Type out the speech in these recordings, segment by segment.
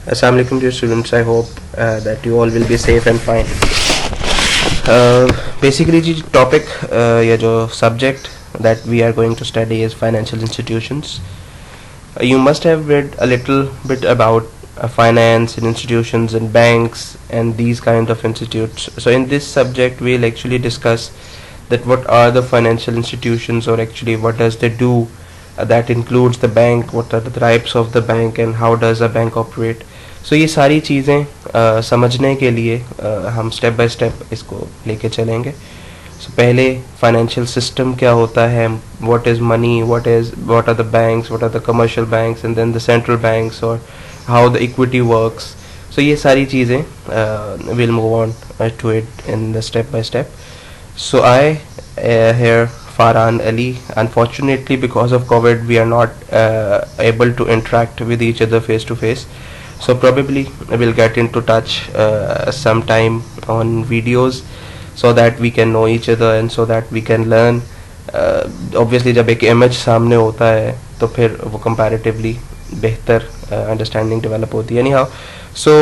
Assalamu alaikum dear students. I hope that you all will be safe and fine. Basically ji topic या जो subject that we are going to study is financial institutions. You must have read a little bit about finance and institutions and banks and these kind of institutes. So in this subject we'll actually discuss that what are the financial institutions, or actually what does they do. That includes the bank, what are the types of the bank and how does a bank operate. So ये सारी चीज़ें समझने के लिए हम step by step इसको लेके चलेंगे. So पहले फाइनेंशियल सिस्टम क्या होता है, what is money, what are the banks, what are the commercial banks and then the central banks, और how the equity works. So ये सारी चीज़ें will move on to it in the step by step. So I here Farhan Ali. Unfortunately, because of COVID, we are not able to interact with each other face to face. So probably we'll get into touch sometime on videos, so that we can know each other and so that we can learn. Obviously जब एक image सामने होता है तो फिर वो comparatively बेहतर understanding develop होती है. Anyhow, so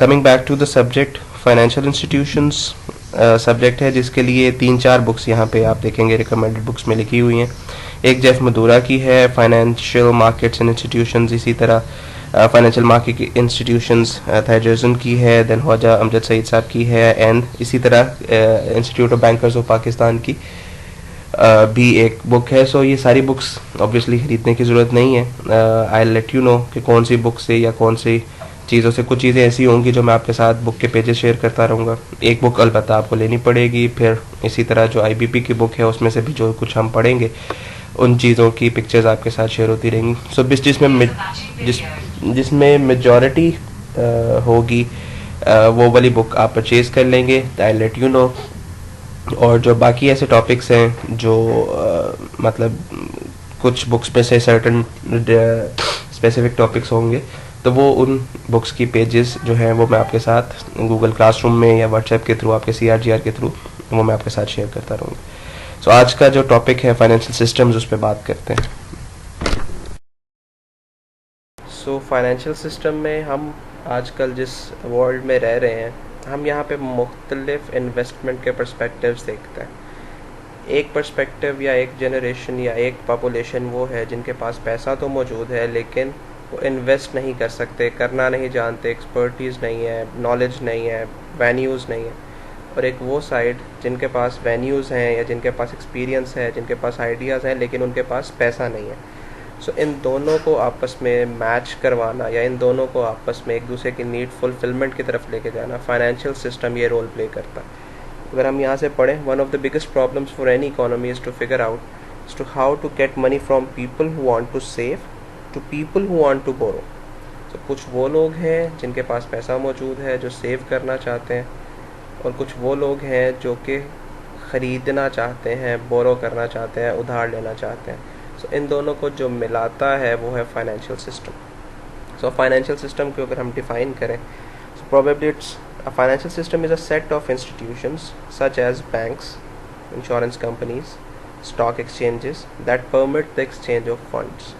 coming back to the subject, financial institutions subject है जिसके लिए 3-4 बुक्स यहाँ पे आप देखेंगे रिकमेंडेड बुक्स में लिखी हुई हैं. एक जेफ मदुरा की है, फाइनेंशियल मार्केट्स एंड इंस्टीट्यूशंस. इसी तरह फाइनेंशियल मार्केट इंस्टीट्यूशंस थैजर्सन की है, देन ख्वाजा अमजद सईद साहब की है, एंड इसी तरह institute of bankers of Pakistan की भी एक बुक है. सो ये सारी बुक्स ऑब्वियसली खरीदने की ज़रूरत नहीं है. आई लेट यू नो कि कौन सी बुक से या कौन सी चीज़ों से. कुछ चीज़ें ऐसी होंगी जो मैं आपके साथ बुक के पेजेस शेयर करता रहूँगा. एक बुक अलबत्ता आपको लेनी पड़ेगी. फिर इसी तरह जो आईबीपी की बुक है उसमें से भी जो कुछ हम पढ़ेंगे उन चीज़ों की पिक्चर्स आपके साथ शेयर होती रहेंगी. सो जिसमें मेजॉरिटी होगी वो वाली बुक आप परचेज़ कर लेंगे. I let you know. और जो बाकी ऐसे टॉपिक्स हैं जो मतलब कुछ बुक्स में से सर्टन स्पेसिफिक टॉपिक्स होंगे, तो वो उन बुक्स की पेजेस जो हैं वो मैं आपके साथ गूगल क्लासरूम में या व्हाट्सएप के थ्रू, आपके CRGR के थ्रू, वो मैं आपके साथ शेयर करता रहूँगा. सो आज का जो टॉपिक है फाइनेंशियल सिस्टम्स, उस पर बात करते हैं. सो फाइनेंशियल सिस्टम में हम आजकल जिस वर्ल्ड में रह रहे हैं, हम यहाँ पे मुख्तलिफ इन्वेस्टमेंट के पर्सपेक्टिव्स देखते हैं. एक पर्सपेक्टिव या एक जनरेशन या एक पॉपुलेशन वो है जिनके पास पैसा तो मौजूद है लेकिन वो इन्वेस्ट नहीं कर सकते, करना नहीं जानते, एक्सपर्टीज़ नहीं है, नॉलेज नहीं है, वैन्यूज़ नहीं है. और एक वो साइड जिनके पास वैन्यूज़ हैं या जिनके पास एक्सपीरियंस है, जिनके पास आइडियाज़ हैं, लेकिन उनके पास पैसा नहीं है. सो इन दोनों को आपस में मैच करवाना या इन दोनों को आपस में एक दूसरे की नीड फुलफिलमेंट की तरफ लेके जाना, फाइनेंशियल सिस्टम ये रोल प्ले करता है. अगर हम यहाँ से पढ़ें, one of the biggest problems for any economy is to figure out to how to get money from people who want to save to people who want to borrow. तो कुछ वो लोग हैं जिनके पास पैसा मौजूद है जो सेव करना चाहते हैं, और कुछ वो लोग हैं जो कि ख़रीदना चाहते हैं, बोरो करना चाहते हैं, उधार लेना चाहते हैं. सो इन दोनों को जो मिलाता है वो है financial system. So financial system को अगर हम डिफ़ाइन करें, so probably it's a financial system is a set of institutions such as banks, insurance companies, stock exchanges that permit the exchange of funds.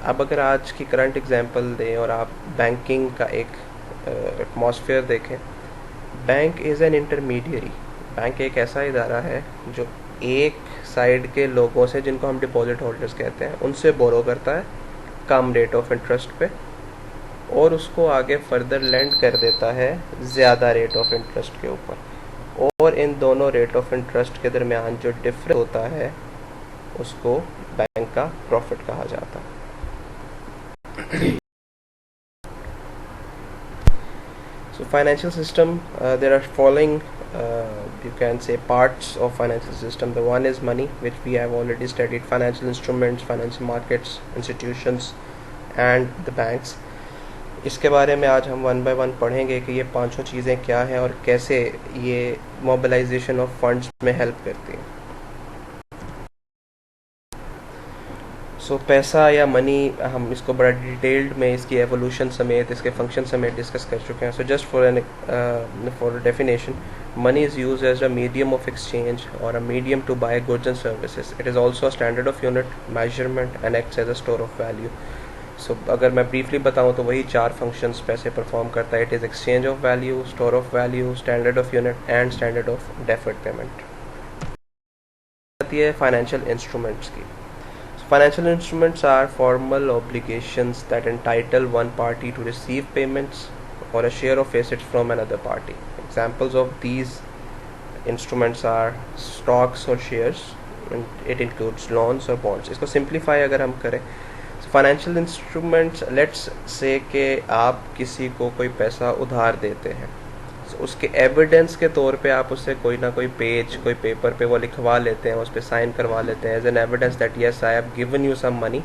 अब अगर आज की करंट एग्जांपल दें और आप बैंकिंग का एक एटमॉस्फेयर देखें, bank is an intermediary. Bank एक ऐसा इदारा है जो एक साइड के लोगों से, जिनको हम डिपॉजिट होल्डर्स कहते हैं, उनसे बोरो करता है कम रेट ऑफ इंटरेस्ट पे, और उसको आगे फर्दर लेंड कर देता है ज़्यादा रेट ऑफ इंटरेस्ट के ऊपर. और इन दोनों रेट ऑफ इंटरेस्ट के दरमियान जो डिफरेंस होता है उसको बैंक का प्रॉफिट कहा जाता है. So financial system, there are following you can say parts of financial system. The one is money, which we have already studied: financial instruments, financial markets, institutions and the banks. इसके बारे में आज हम one by one पढ़ेंगे कि ये पांचों चीज़ें क्या हैं और कैसे ये मोबिलाइजेशन ऑफ फंड्स में हेल्प करती हैं. सो पैसा या मनी, हम इसको बड़ा डिटेल्ड में इसकी एवोल्यूशन समेत, इसके फंक्शन समेत डिस्कस कर चुके हैं. So just for definition, money is used as a medium of exchange or a medium to buy goods and services. It is also a standard of unit measurement and acts as a store of value. अगर मैं briefly बताऊं तो वही 4 functions पैसे perform करता है. It is exchange of value, store of value, standard of unit and standard of deferred payment. आती है फाइनेंशियल इंस्ट्रूमेंट्स की. Financial instruments are formal obligations that entitle one party to receive payments or a share of assets from another party. Examples of these instruments are stocks or shares, and it includes loans or bonds. इसको simplify अगर हम करें, financial instruments, let's say कि आप किसी को कोई पैसा उधार देते हैं, उसके एविडेंस के तौर पे आप उससे कोई ना कोई पेज, कोई पेपर पे वो लिखवा लेते हैं, उस पर साइन करवा लेते हैं as an evidence that yes I have given you some money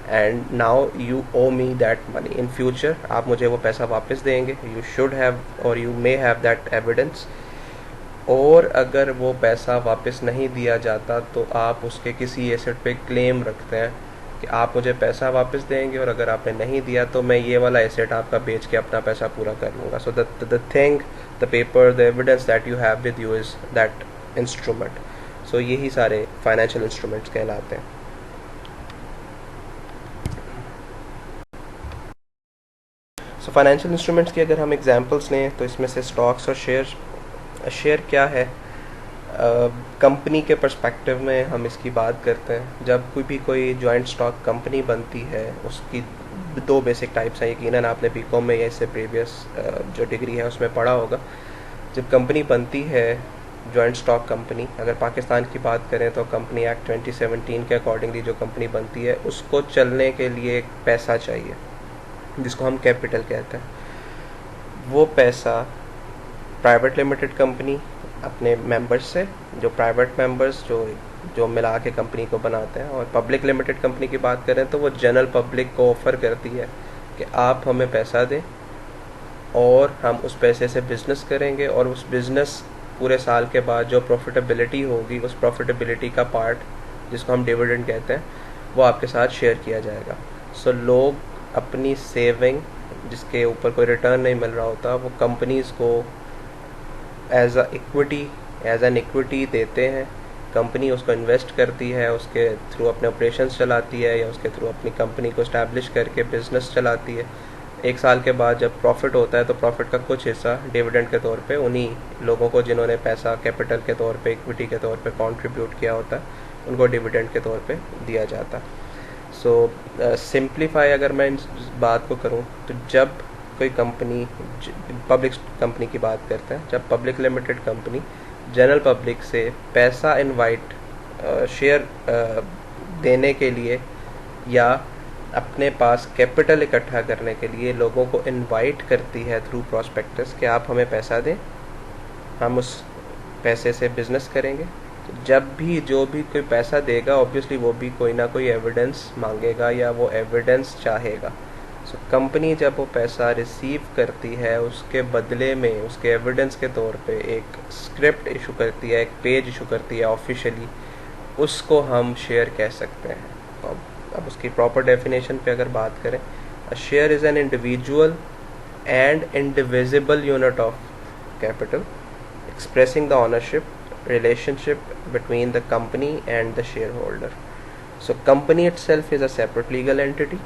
and now you owe me that money. In future आप मुझे वो पैसा वापस देंगे. यू शुड हैव और you may have that evidence. और अगर वो पैसा वापस नहीं दिया जाता तो आप उसके किसी एसेट पे क्लेम रखते हैं कि आप मुझे पैसा वापस देंगे और अगर आपने नहीं दिया तो मैं ये वाला एसेट आपका बेच के अपना पैसा पूरा कर लूँगा. So the thing, the paper, the evidence that you have with you is that instrument. सो यही सारे फाइनेंशियल इंस्ट्रूमेंट्स कहलाते हैं. सो फाइनेंशियल इंस्ट्रूमेंट्स की अगर हम एग्जांपल्स लें तो इसमें से स्टॉक्स और शेयर. शेयर क्या है? कंपनी के पर्सपेक्टिव में हम इसकी बात करते हैं. जब कोई जॉइंट स्टॉक कंपनी बनती है, उसकी 2 बेसिक टाइप्स हैं. यकीनन आपने बीकॉम में या इससे प्रीवियस जो डिग्री है उसमें पढ़ा होगा. जब कंपनी बनती है जॉइंट स्टॉक कंपनी, अगर पाकिस्तान की बात करें तो कंपनी एक्ट 2017 के अकॉर्डिंगली जो कंपनी बनती है उसको चलने के लिए एक पैसा चाहिए जिसको हम कैपिटल कहते हैं. वो पैसा प्राइवेट लिमिटेड कंपनी अपने मेंबर्स से, जो प्राइवेट मेंबर्स जो मिला के कंपनी को बनाते हैं, और पब्लिक लिमिटेड कंपनी की बात करें तो वो जनरल पब्लिक को ऑफ़र करती है कि आप हमें पैसा दें और हम उस पैसे से बिज़नेस करेंगे और उस बिज़नेस पूरे साल के बाद जो प्रॉफिटेबिलिटी होगी, उस प्रॉफिटेबिलिटी का पार्ट जिसको हम डिविडेंड कहते हैं वो आपके साथ शेयर किया जाएगा. सो लोग अपनी सेविंग जिसके ऊपर कोई रिटर्न नहीं मिल रहा होता वो कंपनीज़ को एज एन इक्विटी देते हैं. कंपनी उसको इन्वेस्ट करती है, उसके थ्रू अपने ऑपरेशंस चलाती है या उसके थ्रू अपनी कंपनी को इस्टेब्लिश करके बिजनेस चलाती है. 1 साल के बाद जब प्रॉफिट होता है तो प्रॉफिट का कुछ हिस्सा डिविडेंड के तौर पे उन्हीं लोगों को जिन्होंने पैसा कैपिटल के तौर पे, इक्विटी के तौर पे कंट्रीब्यूट किया होता है, उनको डिविडेंड के तौर पे दिया जाता है. सो सिंप्लीफाई अगर मैं इस बात को करूँ तो जब कोई कंपनी, पब्लिक कंपनी की बात करते हैं, जब public limited company general public से पैसा इनवाइट शेयर देने के लिए या अपने पास कैपिटल इकट्ठा करने के लिए लोगों को इनवाइट करती है थ्रू प्रॉस्पेक्टस कि आप हमें पैसा दें, हम उस पैसे से बिज़नेस करेंगे. तो जब भी जो भी कोई पैसा देगा ऑब्वियसली वो भी कोई ना कोई एविडेंस मांगेगा या वो एविडेंस चाहेगा. सो कंपनी जब वो पैसा रिसीव करती है उसके बदले में उसके एविडेंस के तौर पे एक स्क्रिप्ट इशू करती है, एक पेज इशू करती है ऑफिशियली, उसको हम शेयर कह सकते हैं. अब उसकी प्रॉपर डेफिनेशन पे अगर बात करें, a share is an individual and indivisible unit of capital expressing the ownership relationship between the company and the shareholder. So company itself is a separate legal entity.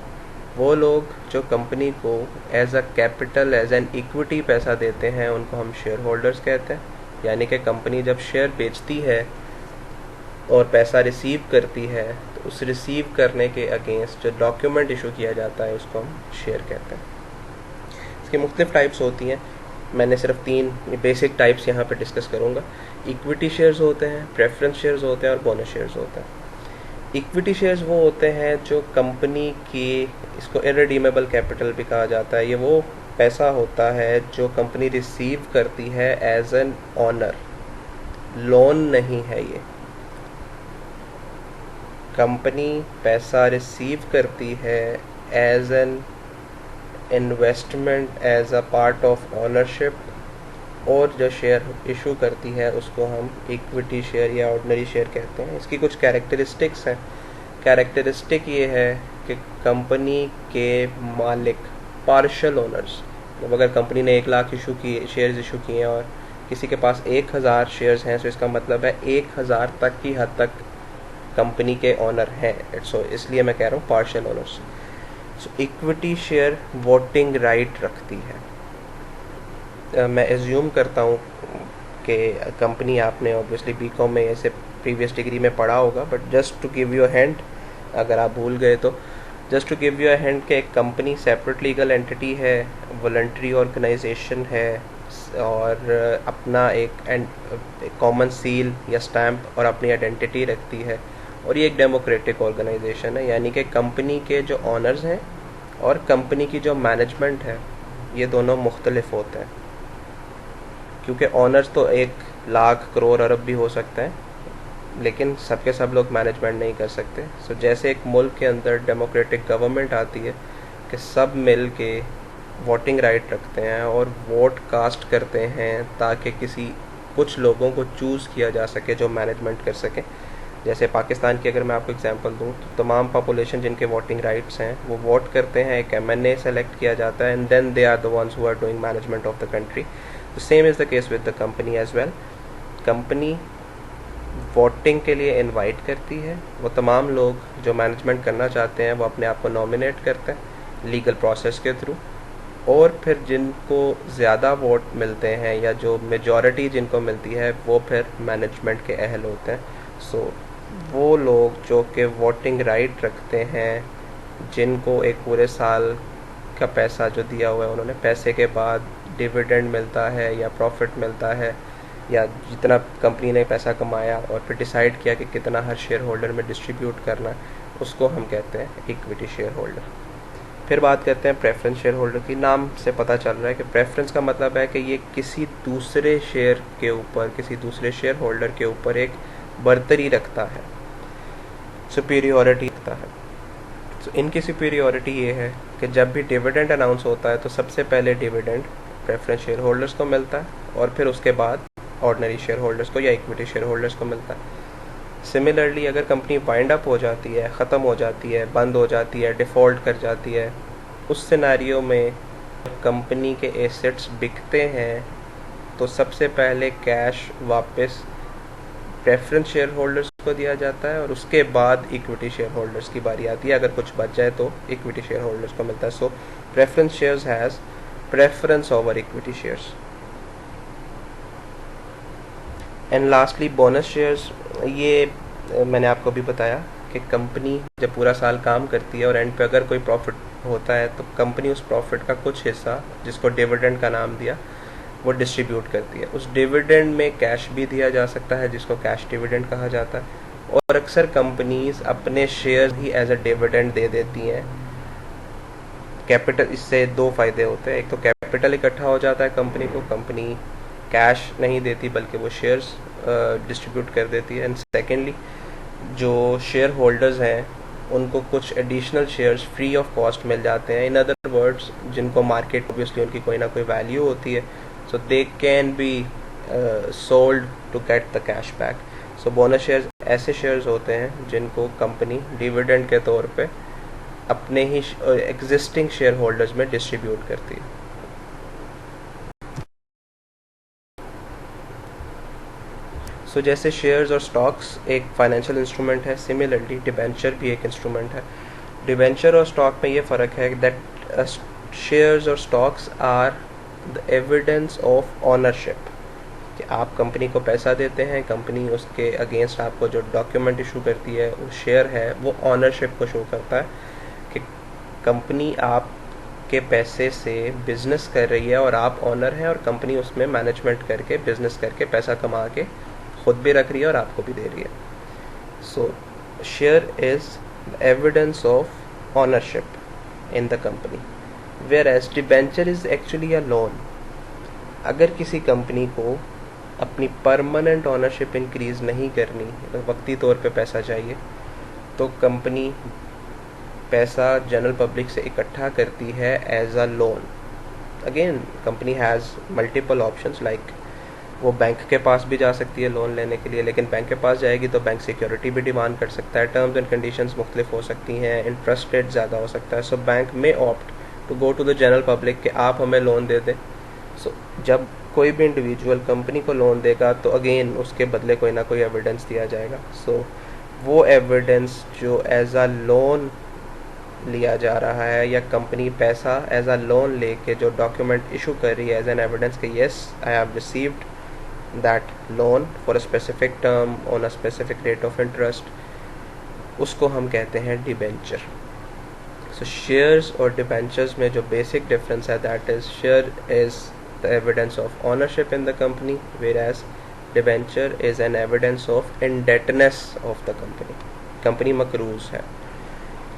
वो लोग जो कंपनी को as a capital, as an equity पैसा देते हैं उनको हम share holders कहते हैं. यानी कि कंपनी जब शेयर बेचती है और पैसा रिसीव करती है तो उस रिसीव करने के अगेंस्ट जो डॉक्यूमेंट इशू किया जाता है उसको हम शेयर कहते हैं. इसकी मुख्तलिफ टाइप्स होती हैं. मैंने सिर्फ 3 बेसिक टाइप्स यहाँ पे डिस्कस करूँगा. इक्विटी शेयर्स होते हैं, प्रेफरेंस शेयर्स होते हैं और बोनस शेयर्स होते हैं. इक्विटी शेयर्स वो होते हैं जो कंपनी की, इसको इररिडीमेबल कैपिटल भी कहा जाता है, ये वो पैसा होता है जो कंपनी रिसीव करती है एज एन ऑनर. लोन नहीं है ये. कंपनी पैसा रिसीव करती है as an investment, as a part of ownership, और जो शेयर इशू करती है उसको हम इक्विटी शेयर या ऑर्डिनरी शेयर कहते हैं. इसकी कुछ कैरेक्टरिस्टिक्स हैं. कैरेक्टरिस्टिक ये है कि कंपनी के मालिक पार्शल ओनर्स, मतलब अगर कंपनी ने 1 लाख शेयर्स इशू किए हैं और किसी के पास 1000 शेयर्स हैं तो इसका मतलब है 1000 तक की हद तक कंपनी के ओनर हैं. सो इसलिए मैं कह रहा हूँ पार्शल ओनर्स. सो इक्विटी शेयर वोटिंग राइट रखती है। मैं एज्यूम करता हूँ कि कंपनी आपने ऑब्वियसली बीकॉम में ऐसे प्रीवियस डिग्री में पढ़ा होगा, but just to give you a hint, अगर आप भूल गए तो just to give you a hint कि एक कंपनी सेपरेट लीगल एंटिटी है, वॉलंटरी ऑर्गेनाइजेशन है, और अपना एक कॉमन सील या स्टैम्प और अपनी आइडेंटिटी रखती है, और ये एक डेमोक्रेटिक ऑर्गेनाइजेशन है। यानी कि कंपनी के जो ऑनर्स हैं और कंपनी की जो मैनेजमेंट है, ये दोनों मुख्तलिफ होते हैं, क्योंकि ऑनर्स तो 1 लाख करोड़ अरब भी हो सकते हैं, लेकिन सबके सब लोग मैनेजमेंट नहीं कर सकते। सो जैसे एक मुल्क के अंदर डेमोक्रेटिक गवर्नमेंट आती है कि सब मिल के वोटिंग राइट रखते हैं और वोट कास्ट करते हैं ताकि कुछ लोगों को चूज़ किया जा सके जो मैनेजमेंट कर सके। जैसे पाकिस्तान की अगर मैं आपको एग्जांपल दूं, तो तमाम पॉपुलेशन जिनके वोटिंग राइट्स हैं वो वोट करते हैं, एक एमएनए सेलेक्ट किया जाता है, and then they are the ones who are doing management of the country. The same is the case with the company as well. Company voting के लिए इनवाइट करती है, वो तमाम लोग जो मैनेजमेंट करना चाहते हैं वो अपने आप को नॉमिनेट करते हैं लीगल प्रोसेस के थ्रू, और फिर जिनको ज़्यादा वोट मिलते हैं या जो मेजॉरिटी जिनको मिलती है वो फिर मैनेजमेंट के अहल होते हैं। सो वो लोग जो कि वोटिंग राइट रखते हैं, जिनको एक पूरे साल का पैसा जो दिया हुआ है उन्होंने, पैसे के बाद डिविडेंड मिलता है या प्रॉफिट मिलता है, या जितना कंपनी ने पैसा कमाया और फिर डिसाइड किया कि कितना हर शेयर होल्डर में डिस्ट्रीब्यूट करना है, उसको हम कहते हैं इक्विटी शेयर होल्डर। फिर बात करते हैं प्रेफरेंस शेयर होल्डर की। नाम से पता चल रहा है कि प्रेफरेंस का मतलब है कि ये किसी दूसरे शेयर के ऊपर, किसी दूसरे शेयर होल्डर के ऊपर एक बर्तरी रखता है, सुपीरियॉरिटी रखता है। तो इनकी सुपीरियॉरिटी ये है कि जब भी डिविडेंड अनाउंस होता है तो सबसे पहले डिविडेंड प्रेफरेंस शेयर होल्डर्स को मिलता है, और फिर उसके बाद ऑर्डिनरी शेयर होल्डर्स को या इक्विटी शेयर होल्डर्स को मिलता है। सिमिलरली अगर कंपनी वाइंड अप हो जाती है, ख़त्म हो जाती है, बंद हो जाती है, डिफ़ॉल्ट कर जाती है, उस सिनेरियो में कंपनी के एसेट्स बिकते हैं तो सबसे पहले कैश वापस प्रेफरेंस शेयर होल्डर्स को दिया जाता है, और उसके बाद इक्विटी शेयर होल्डर्स की बारी आती है। अगर कुछ बच जाए तो इक्विटी शेयर होल्डर्स को मिलता है। So preference shares has preference over equity shares. And lastly bonus shares. ये मैंने आपको भी बताया कि कंपनी जब पूरा साल काम करती है और एंड पे अगर कोई प्रॉफिट होता है तो कंपनी उस प्रॉफिट का कुछ हिस्सा, जिसको डिविडेंड का नाम दिया, वो डिस्ट्रीब्यूट करती है। उस डिविडेंड में कैश भी दिया जा सकता है जिसको कैश डिविडेंड कहा जाता है, और अक्सर कंपनीज अपने शेयर ही एज अ डिविडेंड दे देती हैं। कैपिटल, इससे 2 फ़ायदे होते हैं। एक तो कैपिटल इकट्ठा हो जाता है कंपनी को, कंपनी कैश नहीं देती बल्कि वो शेयर्स डिस्ट्रीब्यूट कर देती है। एंड सेकेंडली जो शेयर होल्डर्स हैं उनको कुछ additional shares free of cost मिल जाते हैं। इन अदर वर्ड्स, जिनको मार्केट ऑब्वियसली उनकी कोई ना कोई वैल्यू होती है, so they can be sold to get the cash back. So bonus shares ऐसे शेयर्स होते हैं जिनको कंपनी डिविडेंड के तौर पे अपने ही एग्जिस्टिंग शेयर होल्डर्स में डिस्ट्रीब्यूट करती है। सो जैसे शेयर्स और स्टॉक्स एक फाइनेंशियल इंस्ट्रूमेंट है, सिमिलरली डिबेंचर भी एक इंस्ट्रूमेंट है। डिबेंचर और स्टॉक में ये फ़र्क है दैट शेयर्स और stocks are the evidence of ownership, कि आप कंपनी को पैसा देते हैं, कंपनी उसके अगेंस्ट आपको जो डॉक्यूमेंट इशू करती है, वो शेयर है, वो ऑनरशिप को शो करता है कि कंपनी आपके पैसे से बिजनेस कर रही है और आप ऑनर हैं, और कंपनी उसमें मैनेजमेंट करके, बिजनेस करके, पैसा कमा के खुद भी रख रही है और आपको भी दे रही है। So share is the evidence of ownership in the company, whereas debenture is actually a loan. अगर किसी कंपनी को अपनी परमानेंट ऑनरशिप इंक्रीज नहीं करनी, वक्ती तौर पे पैसा चाहिए, तो कंपनी पैसा जनरल पब्लिक से इकट्ठा करती है as a loan. Again company has multiple options, like वो बैंक के पास भी जा सकती है लोन लेने के लिए, लेकिन बैंक के पास जाएगी तो बैंक सिक्योरिटी भी डिमांड कर सकता है, टर्म्स एंड कंडीशंस मुख्तलिफ हो सकती हैं, इंटरेस्ट रेट ज़्यादा हो सकता है। सो बैंक में opt to go to the general public कि आप हमें लोन दे दें। सो जब कोई भी इंडिविजुअल कंपनी को लोन देगा तो अगेन उसके बदले कोई ना कोई एविडेंस दिया जाएगा। सो वो एविडेंस जो एज अ लोन लिया जा रहा है या कंपनी पैसा एज अ लोन लेके जो डॉक्यूमेंट इशू कर रही है एज एन एविडेंस कि yes I have received that loan for a specific term on a specific rate of interest, उसको हम कहते हैं डिबेंचर। सो शेयर्स और डिबेंचर्स में जो बेसिक डिफरेंस है that is share is the evidence of ownership in the company, whereas debenture is an evidence of indebtedness of the company. Company मकरूज है।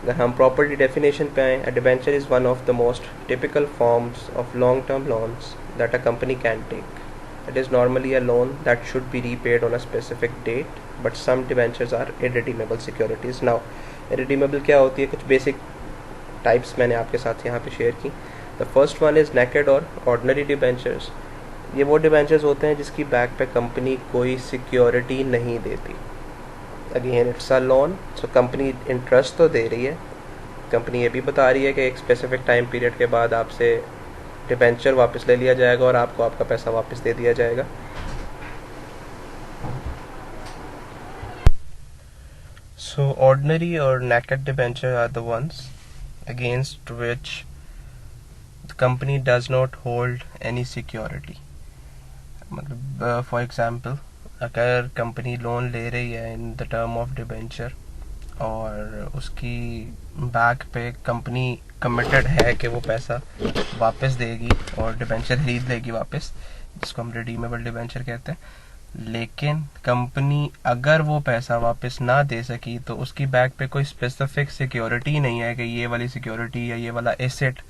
अगर हम प्रॉपर्टी डेफिनेशन पे आएँ, अ debenture is one of the most typical forms of long term loans that a company can take. It is normally a loan that should be repaid on a specific date, but some debentures are irredeemable securities. Now irredeemable क्या होती है, कुछ basic types मैंने आपके साथ यहाँ पे share की। The first one is naked और ऑर्डिनरी डिबेंचर्स। ये वो डिबेंचर्स होते हैं जिसकी बैक पे कंपनी कोई सिक्योरिटी नहीं देती। Again it's a loan, so company interest तो दे रही है, कंपनी ये भी बता रही है कि एक स्पेसिफिक टाइम पीरियड के बाद आपसे डिबेंचर वापस ले लिया जाएगा और आपको आपका पैसा वापस दे दिया जाएगा। सो ऑर्डिनरी और naked debenture are the ones against which the company does not hold any security. मतलब फॉर एग्जांपल, अगर कंपनी लोन ले रही है in the term of debenture और उसकी बैक पे कंपनी कमिटेड है कि वो पैसा वापस देगी और डिबेंचर खरीद लेगी वापस, जिसको हम रिडीमेबल डिबेंचर कहते हैं, लेकिन कंपनी अगर वो पैसा वापस ना दे सकी तो उसकी बैक पे कोई स्पेसिफिक सिक्योरिटी नहीं है कि ये वाली सिक्योरिटी या ये वाला एसेट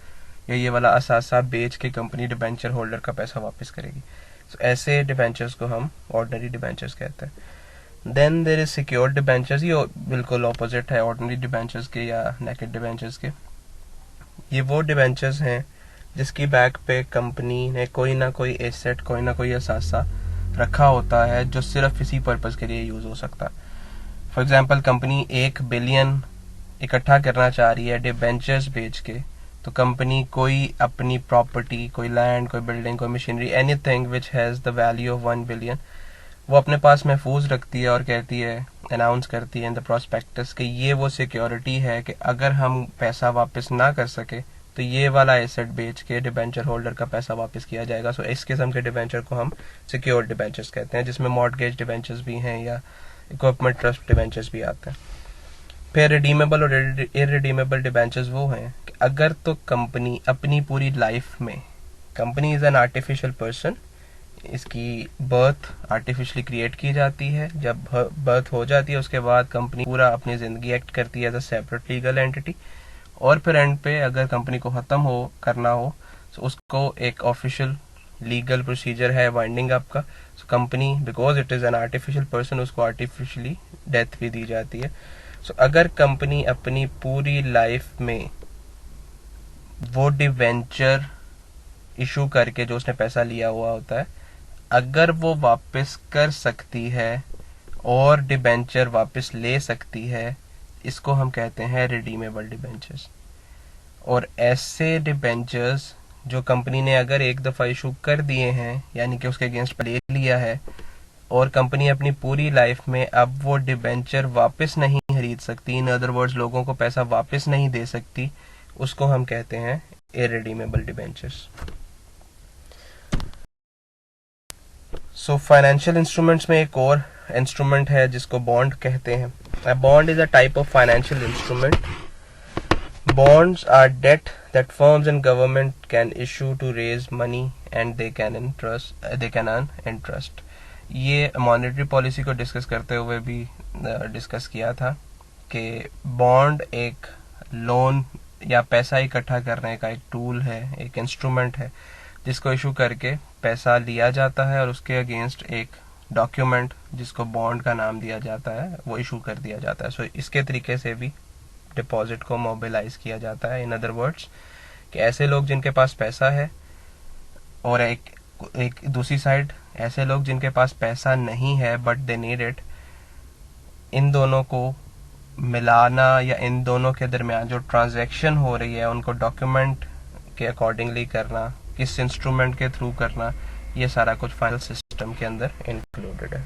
या ये वाला असासा बेच के कंपनी डिबेंचर होल्डर का पैसा वापस करेगी। So, ऐसे डिबेंचर्स को हम ऑर्डिनरी डिबेंचर्स कहते हैं। Then there is secured debentures, ये बिल्कुल ऑपोजिट है ऑर्डिनरी डिबेंचर्स के या नेकेड डिबेंचर्स के। ये वो डिबेंचर्स हैं जिसकी बैक पे कंपनी ने कोई ना कोई एसेट, कोई ना कोई असासा रखा होता है जो सिर्फ इसी पर्पज के लिए यूज हो सकता है। फॉर एग्जाम्पल, कंपनी 1 बिलियन इकट्ठा करना चाह रही है डिबेंचर्स बेच के, तो कंपनी कोई अपनी प्रॉपर्टी, कोई लैंड, कोई बिल्डिंग, कोई machinery, anything which has the value of 1 billion, वो अपने पास महफूज रखती है और कहती है, अनाउंस करती है इन द प्रोस्पेक्टस कि ये वो सिक्योरिटी है कि अगर हम पैसा वापस ना कर सके तो ये वाला एसेट बेच के डिबेंचर होल्डर का पैसा वापस किया जाएगा। सो इस किस्म के डिबेंचर को हम सिक्योर डिबेंचर्स कहते हैं, जिसमें मॉर्टगेज डिबेंचर्स भी हैं या इक्विपमेंट ट्रस्ट डिबेंचर्स भी आते हैं। फिर रिडीमेबल और इररिडीमेबल डिबेंचर्स वो हैं कि अगर तो कंपनी अपनी पूरी लाइफ में, company is an artificial person, इसकी बर्थ आर्टिफिशियली क्रिएट की जाती है, जब बर्थ हो जाती है उसके बाद कंपनी पूरा अपनी जिंदगी एक्ट करती है as a separate legal entity, और फिर एंड पे अगर कंपनी को खत्म हो करना हो तो उसको एक ऑफिशियल लीगल प्रोसीजर है वाइंडिंग अप का। So company, because it is an artificial person, उसको आर्टिफिशियली डेथ भी दी जाती है। सो अगर कंपनी अपनी पूरी लाइफ में वो डिवेंचर इशू करके जो उसने पैसा लिया हुआ होता है, अगर वो वापस कर सकती है और डिबेंचर वापस ले सकती है, इसको हम कहते हैं रिडीमेबल डिबेंचर्स। और ऐसे डिबेंचर्स जो कंपनी ने अगर एक दफ़ा इशू कर दिए हैं, यानी कि उसके अगेंस्ट ले लिया है, और कंपनी अपनी पूरी लाइफ में अब वो डिबेंचर वापस नहीं खरीद सकती, इन अदर वर्ड्स लोगों को पैसा वापस नहीं दे सकती, उसको हम कहते हैं irredeemable debentures. So financial instruments में एक और इंस्ट्रूमेंट है जिसको बॉन्ड कहते हैं। A bond is a type of financial instrument. Bonds are debt that firms and government can issue to raise money and they can earn interest. ये monetary policy को discuss करते हुए भी डिस्कस किया था कि बॉन्ड एक लोन या पैसा इकट्ठा करने का एक टूल है, एक इंस्ट्रूमेंट है जिसको इशू करके पैसा लिया जाता है और उसके अगेंस्ट एक डॉक्यूमेंट जिसको बॉन्ड का नाम दिया जाता है वो इशू कर दिया जाता है। सो इसके तरीके से भी डिपॉजिट को मोबिलाइज किया जाता है। इन अदर वर्ड्स कि ऐसे लोग जिनके पास पैसा है और एक दूसरी साइड ऐसे लोग जिनके पास पैसा नहीं है बट दे नीड इट, इन दोनों को मिलाना या इन दोनों के दरमियान जो ट्रांजैक्शन हो रही है उनको डॉक्यूमेंट के अकॉर्डिंगली करना, किस इंस्ट्रूमेंट के थ्रू करना, ये सारा कुछ फाइनेंशियल सिस्टम के अंदर इंक्लूडेड है।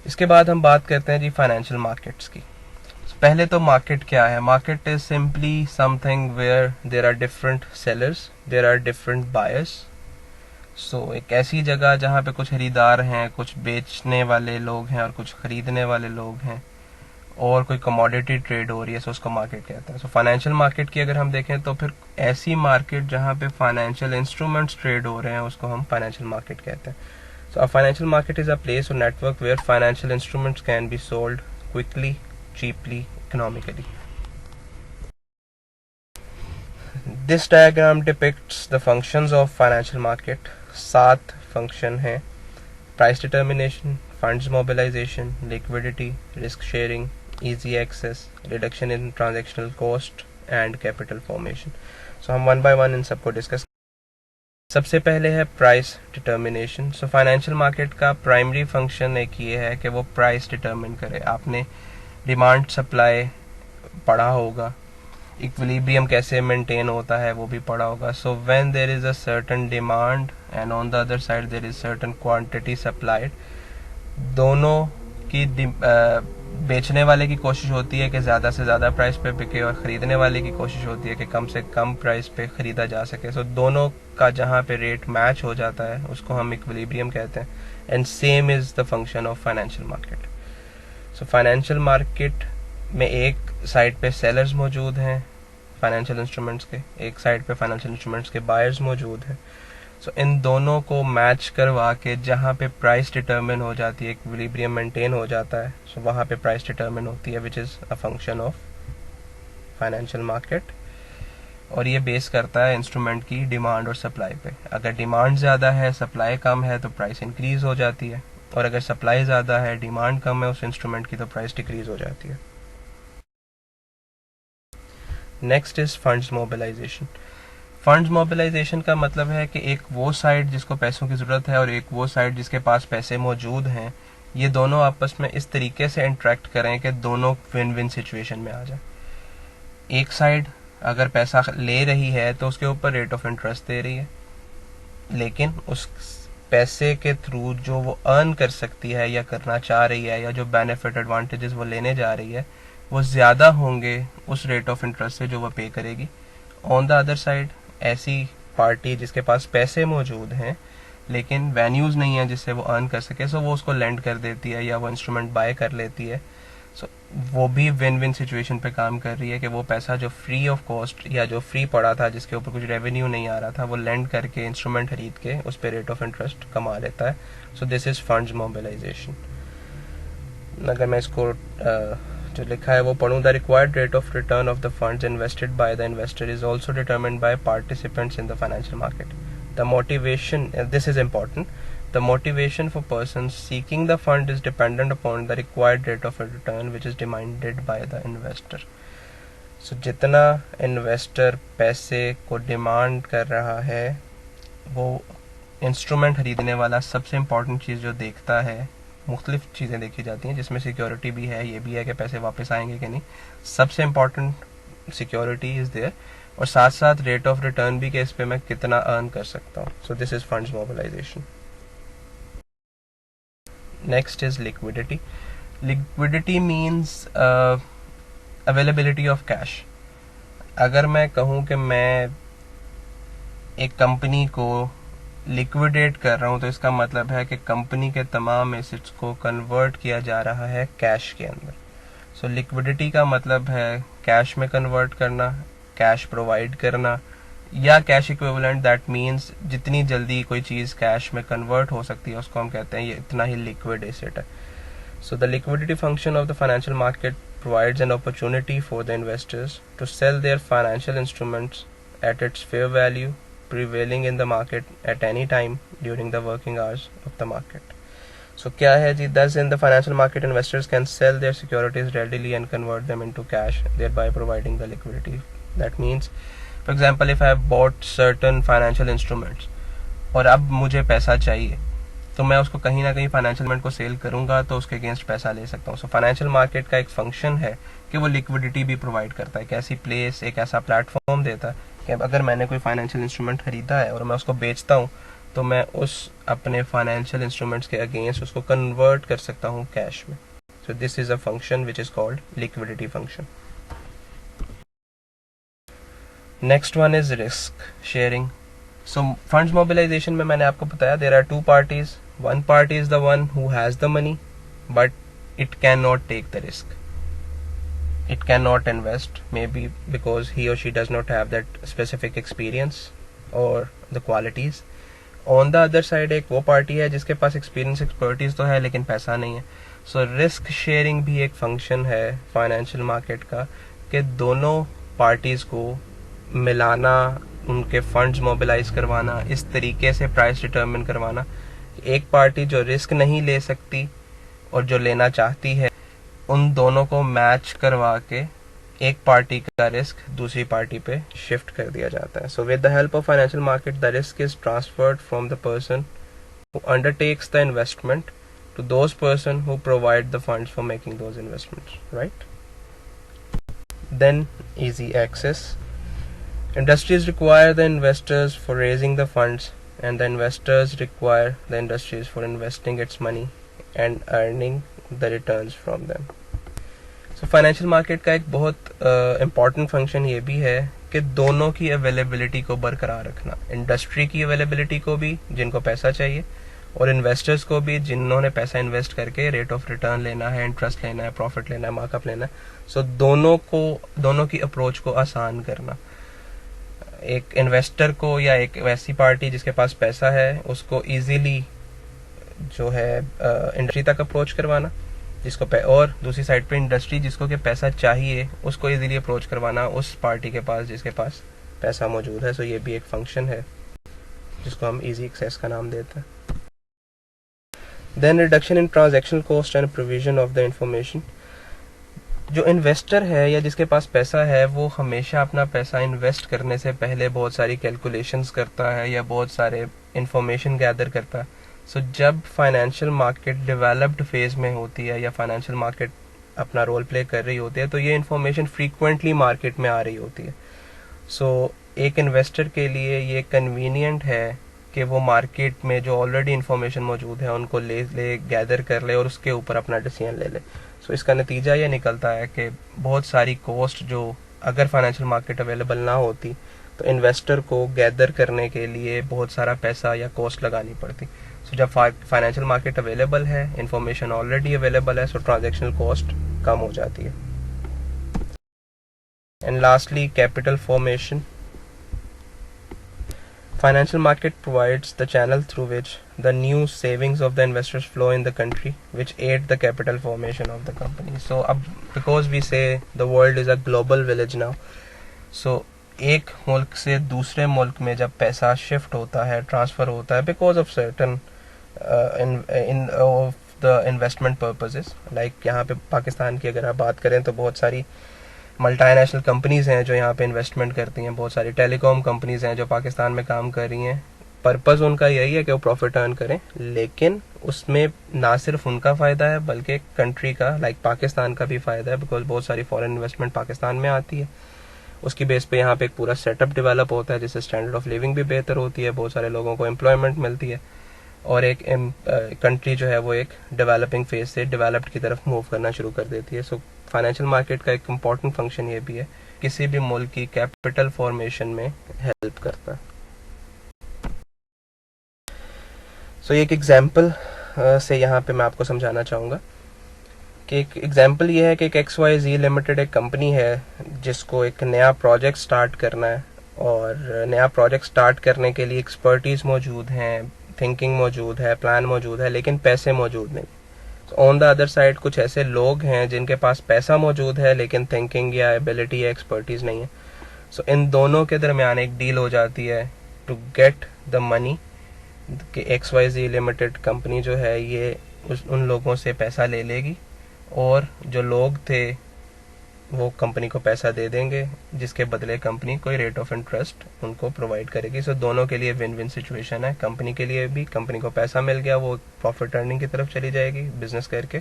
इसके बाद हम बात करते हैं जी फाइनेंशियल मार्केट्स की। पहले तो मार्केट क्या है? Market is simply something where there are different sellers, there are different buyers. So एक ऐसी जगह जहाँ पे कुछ खरीदार हैं, कुछ बेचने वाले लोग हैं और कुछ खरीदने वाले लोग हैं, और कोई कमोडिटी ट्रेड हो रही है, सो उसको मार्केट कहते हैं। सो फाइनेंशियल मार्केट की अगर हम देखें तो फिर ऐसी मार्केट जहाँ पे फाइनेंशियल इंस्ट्रूमेंट्स ट्रेड हो रहे हैं उसको हम फाइनेंशियल मार्केट कहते हैं। So a financial market is a place or network where financial instruments can be sold quickly, cheaply, economically. This diagram depicts the functions of financial market. 7 function हैं: price determination, funds mobilization, liquidity, risk sharing, easy access, reduction in transactional cost and capital formation. So हम one by one इन सबको discuss. सबसे पहले है price determination. So financial market का primary function एक ये है कि वो प्राइस डिटर्मिन करे। आपने डिमांड सप्लाई पढ़ा होगा, इक्विलिब्रियम कैसे मेंटेन होता है वो भी पढ़ा होगा। So when there is a certain demand and on the other side there is certain quantity supplied, दोनों की बेचने वाले की कोशिश होती है कि ज़्यादा से ज़्यादा प्राइस पे बिके और ख़रीदने वाले की कोशिश होती है कि कम से कम प्राइस पे ख़रीदा जा सके। सो दोनों का जहाँ पे रेट मैच हो जाता है उसको हम इक्विलिब्रियम कहते हैं। And same is the function of financial market. So financial market में एक साइड पे सेलर्स मौजूद हैं फाइनेंशियल इंस्ट्रूमेंट्स के, एक साइड पे फाइनेंशियल इंस्ट्रूमेंट्स के बायर्स मौजूद हैं। सो इन दोनों को मैच करवा के जहाँ पे प्राइस डिटर्मिन हो जाती है, इक्विलिब्रियम मेंटेन हो जाता है, सो वहाँ पे प्राइस डिटर्मिन होती है, which is a function of financial market. और ये बेस करता है इंस्ट्रूमेंट की डिमांड और सप्लाई पे। अगर डिमांड ज़्यादा है, सप्लाई कम है, तो प्राइस इंक्रीज हो जाती है, और अगर सप्लाई ज़्यादा है, डिमांड कम है उस इंस्ट्रूमेंट की, तो प्राइस डिक्रीज हो जाती है। Next is funds mobilisation. Funds mobilisation का मतलब है कि एक वो साइड जिसको पैसों की ज़रूरत है और एक वो साइड जिसके पास पैसे मौजूद हैं, ये दोनों आपस में इस तरीके से इंटरेक्ट करें कि दोनों विन विन सिचुएशन में आ जाए। एक साइड अगर पैसा ले रही है तो उसके ऊपर रेट ऑफ इंटरेस्ट दे रही है, लेकिन उस पैसे के थ्रू जो वो अर्न कर सकती है या करना चाह रही है, या जो बेनिफिट एडवांटेजेस वो लेने जा रही है, वो ज़्यादा होंगे उस रेट ऑफ इंटरेस्ट से जो वो पे करेगी। ऑन द अदर साइड ऐसी पार्टी जिसके पास पैसे मौजूद हैं लेकिन वैन्यूज़ नहीं है जिससे वो अर्न कर सके, सो वो उसको लेंड कर देती है या वो इंस्ट्रूमेंट बाय कर लेती है। सो वो भी विन विन सिचुएशन पे काम कर रही है कि वो पैसा जो फ्री ऑफ कॉस्ट या जो फ्री पड़ा था, जिसके ऊपर कुछ रेवेन्यू नहीं आ रहा था, वो लेंड करके इंस्ट्रूमेंट खरीद के उस पर रेट ऑफ इंटरेस्ट कमा लेता है। So this is funds mobilisation. अगर मैं इसको जो लिखा है वो पढ़ूँ, the required rate of return of the funds invested by the investor is also determined by participants in the financial market. The motivation, this is important, the motivation for persons seeking the fund is dependent upon the required rate of return which is demanded by the investor. So जितना investor पैसे को demand कर रहा है, वो instrument खरीदने वाला सबसे इम्पॉर्टेंट चीज़ जो देखता है, मुख्तलिफ चीज़ें देखी जाती हैं जिसमें सिक्योरिटी भी है, ये भी है कि पैसे वापस आएंगे कि नहीं। सबसे इम्पॉर्टेंट सिक्योरिटी इज़ देयर, और साथ साथ रेट ऑफ रिटर्न भी कि इस पे मैं कितना अर्न कर सकता हूँ। So this is funds mobilisation. Next is liquidity. Liquidity means availability of cash. अगर मैं कहूँ कि मैं एक कंपनी को लिक्विडेट कर रहा हूँ, तो इसका मतलब है कि कंपनी के तमाम एसेट्स को कन्वर्ट किया जा रहा है कैश के अंदर। सो लिक्विडिटी का मतलब है कैश में कन्वर्ट करना, कैश प्रोवाइड करना, या कैश इक्विवेलेंट। दैट मीन्स जितनी जल्दी कोई चीज़ कैश में कन्वर्ट हो सकती है उसको हम कहते हैं ये इतना ही लिक्विड एसेट है। So the liquidity function of the financial market provides an opportunity for the investors to sell their financial instruments at its fair value prevailing in the market at any time during the working hours of the market. So क्या है जी, thus in the financial market investors can sell their securities readily and convert them into cash, thereby providing the liquidity. That means, for example, if I have bought certain financial instruments और अब मुझे पैसा चाहिए, तो मैं उसको कहीं ना कहीं फाइनेंशियल इंस्ट्रूमेंट को सेल करूंगा तो उसके अगेंस्ट पैसा ले सकता हूँ। सो फाइनेंशियल मार्केट का एक फंक्शन है कि वो लिक्विडिटी भी प्रोवाइड करता है, एक ऐसी प्लेस, एक ऐसा प्लेटफॉर्म देता है कि अगर मैंने कोई फाइनेंशियल इंस्ट्रूमेंट खरीदा है और मैं उसको बेचता हूँ, तो मैं उस अपने फाइनेंशियल इंस्ट्रूमेंट्स के अगेंस्ट उसको कन्वर्ट कर सकता हूँ कैश में। So this is a function which is called liquidity function. Next one is risk sharing. So funds mobilization में मैंने आपको बताया there are two parties. One party is the one who has the money, but it cannot take the risk. It cannot invest, maybe because he or she does not have that specific experience or the qualities. On the other side एक वो party है जिसके पास experience expertise तो है लेकिन पैसा नहीं है. सो रिस्क शेयरिंग भी एक फंक्शन है फाइनेंशियल मार्केट का कि दोनों पार्टीज को मिलाना, उनके फंड्स मोबिलाइज करवाना, इस तरीके से प्राइस डिटरमिन करवाना. एक पार्टी जो रिस्क नहीं ले सकती और जो लेना चाहती है, उन दोनों को मैच करवा के एक पार्टी का रिस्क दूसरी पार्टी पे शिफ्ट कर दिया जाता है. So with the help of financial market the risk is transferred from the person who undertakes the investment to those person who provide the funds for making those investments, right? Then easy access. Industries require the investors for raising the funds, and the investors require the industries for investing its money and earning the returns from them. So financial market का एक बहुत important function ये भी है कि दोनों की availability को बरकरार रखना. इंडस्ट्री की availability को भी, जिनको पैसा चाहिए, और इन्वेस्टर्स को भी, जिन्होंने पैसा इन्वेस्ट करके रेट ऑफ रिटर्न लेना है, इंटरेस्ट लेना है, प्रॉफिट लेना है, मार्कअप लेना है. सो दोनों की अप्रोच को आसान करना. एक इन्वेस्टर को या एक वैसी पार्टी जिसके पास पैसा है उसको इजीली जो है इंडस्ट्री तक अप्रोच करवाना, जिसको और दूसरी साइड पे इंडस्ट्री जिसको कि पैसा चाहिए उसको इजीली अप्रोच करवाना उस पार्टी के पास जिसके पास पैसा मौजूद है. सो ये भी एक फंक्शन है जिसको हम इजी एक्सेस का नाम देते हैं. Then reduction in transactional cost and provision of the information. जो इन्वेस्टर है या जिसके पास पैसा है वो हमेशा अपना पैसा इन्वेस्ट करने से पहले बहुत सारी कैलकुलेशंस करता है या बहुत सारे इंफॉर्मेशन गैदर करता है. सो जब फाइनेंशियल मार्केट डेवलप्ड फेज में होती है या फाइनेंशियल मार्केट अपना रोल प्ले कर रही होती है तो ये इन्फॉर्मेशन फ्रीक्वेंटली मार्केट में आ रही होती है. सो एक इन्वेस्टर के लिए ये कन्वीनियंट है कि वो मार्केट में जो ऑलरेडी इन्फॉर्मेशन मौजूद है उनको ले गैदर कर ले और उसके ऊपर अपना डिसीजन ले ले. सो इसका नतीजा ये निकलता है कि बहुत सारी कॉस्ट जो अगर फाइनेंशियल मार्केट अवेलेबल ना होती तो इन्वेस्टर को गैदर करने के लिए बहुत सारा पैसा या कॉस्ट लगानी पड़ती. सो जब फाइनेंशियल मार्केट अवेलेबल है, इंफॉर्मेशन ऑलरेडी अवेलेबल है, सो ट्रांजेक्शनल कॉस्ट कम हो जाती है. And lastly capital formation. Financial market provides the channel through which the new savings of the investors flow in the country, which aid the capital formation of the company. So, because we say the world is a global village now, so एक मुल्क से दूसरे मुल्क में जब पैसा shift होता है, ट्रांसफर होता है, because of certain of the investment purposes, like यहाँ पे पाकिस्तान की अगर आप बात करें तो बहुत सारी मल्टीनेशनल कंपनीज हैं जो यहाँ पे इन्वेस्टमेंट करती हैं, बहुत सारी टेलीकॉम कंपनीज हैं जो पाकिस्तान में काम कर रही हैं. पर्पस उनका यही है कि वो प्रॉफिट अर्न करें, लेकिन उसमें ना सिर्फ उनका फ़ायदा है बल्कि कंट्री का, लाइक पाकिस्तान का भी फ़ायदा है, बिकॉज बहुत सारी फॉरेन इन्वेस्टमेंट पाकिस्तान में आती है. उसकी बेस पे यहाँ पे एक पूरा सेटअप डेवलप होता है जिससे स्टैंडर्ड ऑफ लिविंग भी बेहतर होती है, बहुत सारे लोगों को एम्प्लॉयमेंट मिलती है और एक कंट्री जो है वो एक डेवलपिंग फेज से डेवलप्ड की तरफ मूव करना शुरू कर देती है. सो फाइनेंशियल मार्केट का एक इम्पॉर्टेंट फंक्शन ये भी है, किसी भी मुल्क की कैपिटल फॉर्मेशन में हेल्प करता है. सो एक एग्जांपल से यहाँ पे मैं आपको समझाना चाहूँगा कि एक एग्जांपल ये है कि एक XYZ लिमिटेड एक कंपनी है जिसको एक नया प्रोजेक्ट स्टार्ट करना है और नया प्रोजेक्ट स्टार्ट करने के लिए एक्सपर्टीज मौजूद हैं, थिंकिंग मौजूद है, प्लान मौजूद है, लेकिन पैसे मौजूद नहीं. ऑन द अदर साइड कुछ ऐसे लोग हैं जिनके पास पैसा मौजूद है लेकिन थिंकिंग या एबिलिटी या एक्सपर्टीज नहीं है. सो इन दोनों के दरमियान एक डील हो जाती है टू गेट द मनी कि XYZ लिमिटेड कंपनी जो है ये उन लोगों से पैसा ले लेगी और जो लोग थे वो कंपनी को पैसा दे देंगे जिसके बदले कंपनी कोई रेट ऑफ इंटरेस्ट उनको प्रोवाइड करेगी. सो दोनों के लिए विन विन सिचुएशन है. कंपनी के लिए भी, कंपनी को पैसा मिल गया, वो प्रॉफिट अर्निंग की तरफ चली जाएगी बिजनेस करके,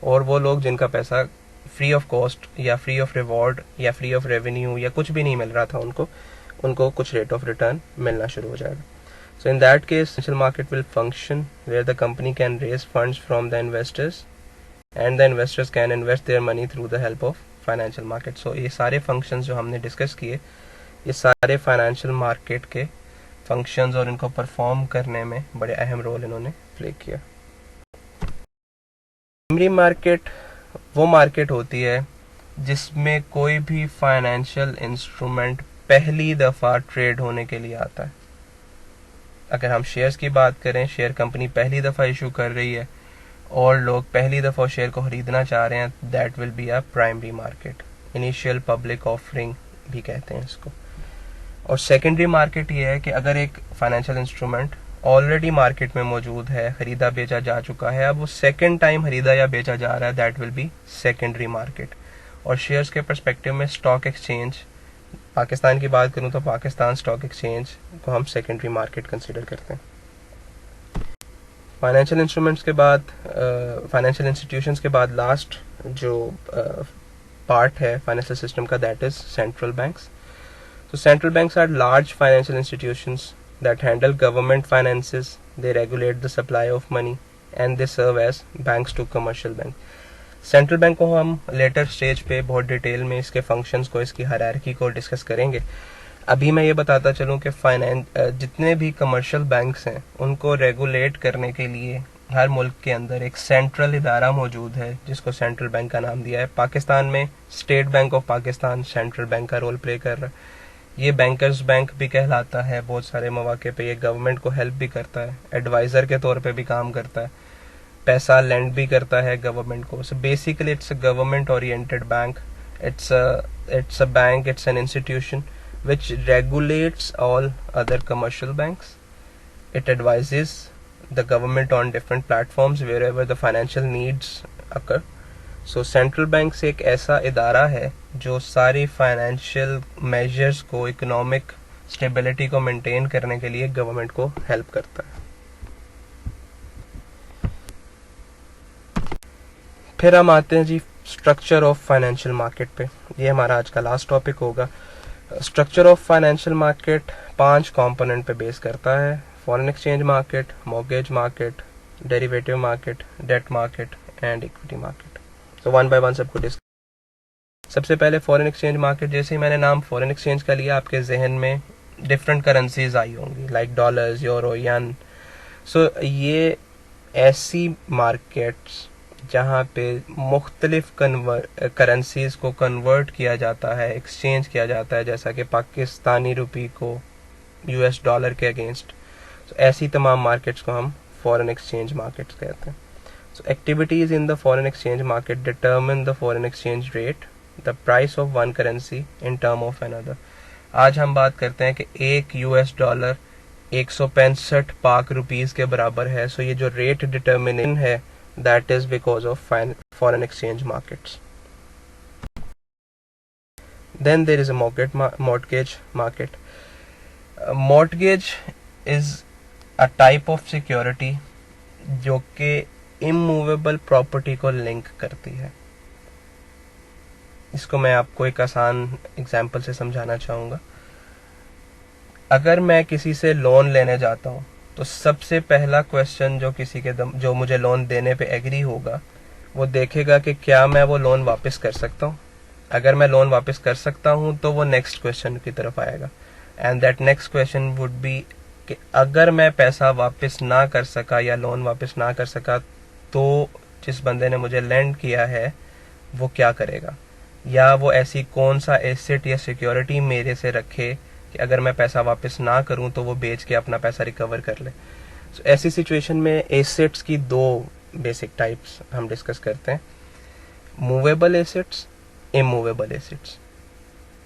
और वो लोग जिनका पैसा फ्री ऑफ कॉस्ट या फ्री ऑफ रिवॉर्ड या फ्री ऑफ रेवेन्यू या कुछ भी नहीं मिल रहा था उनको कुछ रेट ऑफ रिटर्न मिलना शुरू हो जाएगा. So in that case financial market will function where the company can raise funds from the investors and the investors can invest their money through the help of financial market. So ये सारे functions जो हमने discuss किए, ये सारे financial market के functions और इनको परफॉर्म करने में बड़े अहम रोल इन्होंने प्ले किया। प्राइमरी मार्केट वो मार्केट होती है जिसमें कोई भी फाइनेंशियल इंस्ट्रूमेंट पहली दफ़ा ट्रेड होने के लिए आता है। अगर हम शेयर्स की बात करें, शेयर कंपनी पहली दफ़ा इशू कर रही है और लोग पहली दफ़ा शेयर को खरीदना चाह रहे हैं, that will be a primary market. Initial public offering भी कहते हैं इसको। और सेकेंडरी मार्केट ये है कि अगर एक फाइनेंशियल इंस्ट्रूमेंट ऑलरेडी मार्केट में मौजूद है, खरीदा बेचा जा चुका है, अब वो सेकेंड टाइम खरीदा या बेचा जा रहा है, that will be secondary market. और शेयर्स के परस्पेक्टिव में स्टॉक एक्सचेंज, पाकिस्तान की बात करूं तो पाकिस्तान स्टॉक एक्सचेंज को हम सेकेंडरी मार्केट कंसीडर करते हैं। फाइनेंशियल इंस्ट्रूमेंट्स के बाद, फाइनेंशियल इंस्टीट्यूशंस के बाद लास्ट जो पार्ट है फाइनेंशियल सिस्टम का, that is central banks. So central banks are large financial institutions that handle government finances. They regulate the supply of money and they serve as banks to commercial bank. Central bank को हम later stage पे बहुत detail में इसके functions को, इसकी hierarchy को discuss करेंगे। अभी मैं ये बताता चलूँ कि जितने भी कमर्शियल बैंक्स हैं उनको रेगुलेट करने के लिए हर मुल्क के अंदर एक सेंट्रल इदारा मौजूद है जिसको सेंट्रल बैंक का नाम दिया है। पाकिस्तान में state bank of Pakistan central bank का रोल प्ले कर रहा है। ये बैंकर्स बैंक भी कहलाता है बहुत सारे मौके पे। ये गवर्नमेंट को हेल्प भी करता है, एडवाइज़र के तौर पे भी काम करता है, पैसा लेंड भी करता है गवर्नमेंट को। So basically it's a government oriented bank. It's a bank, it's an institution which regulates all other commercial banks. It advises the government on different platforms wherever the financial needs occur. So central banks एक ऐसा इदारा है जो सारी financial measures को, economic stability को maintain करने के लिए गवर्नमेंट को हेल्प करता है। फिर हम आते हैं जी स्ट्रक्चर ऑफ फाइनेंशियल मार्केट पे। ये हमारा आज का लास्ट टॉपिक होगा। Structure of financial market 5 component पे बेस करता है: foreign exchange market, mortgage market, derivative market, debt market and equity market. तो वन बाय वन सबको डिस्कस। सबसे पहले फॉरेन एक्सचेंज मार्केट। जैसे ही मैंने नाम फॉरेन एक्सचेंज का लिया, आपके जहन में डिफरेंट करेंसीज आई होंगी, लाइक डॉलर्स, यूरो, यन। सो ये ऐसी मार्केट्स जहाँ पे मुख्तलिफ करेंसीज को कन्वर्ट किया जाता है, एक्सचेंज किया जाता है, जैसा कि पाकिस्तानी रुपी को यूएस डॉलर के अगेंस्ट। तो ऐसी तमाम मार्केट्स को हम फॉरेन एक्सचेंज मार्केट्स कहते हैं। So activities in the foreign exchange market determine the foreign exchange rate, the price of one currency in term of another. आज हम बात करते हैं कि एक यूएस डॉलर 165 पाक रुपीस के बराबर है। सो ये जो रेट डिटर्मिनेशन है, that is because of foreign exchange markets. Then there is a mortgage market. Mortgage is a type of security जो कि इमूवेबल प्रॉपर्टी को लिंक करती है। इसको मैं आपको एक आसान एग्जांपल से समझाना चाहूँगा। अगर मैं किसी से लोन लेने जाता हूँ तो सबसे पहला क्वेश्चन जो मुझे लोन देने पे एग्री होगा, वो देखेगा कि क्या मैं वो लोन वापस कर सकता हूँ। अगर मैं लोन वापस कर सकता हूँ तो वो नेक्स्ट क्वेश्चन की तरफ आएगा, and that next question would be कि अगर मैं पैसा वापस ना कर सका या लोन वापस ना कर सका तो जिस बंदे ने मुझे लेंड किया है वो क्या करेगा, या वो ऐसी कौन सा एसेट या सिक्योरिटी मेरे से रखे कि अगर मैं पैसा वापस ना करूं तो वो बेच के अपना पैसा रिकवर कर ले। So, ऐसी सिचुएशन में एसेट्स की 2 बेसिक टाइप्स हम डिस्कस करते हैं: movable assets, immovable assets.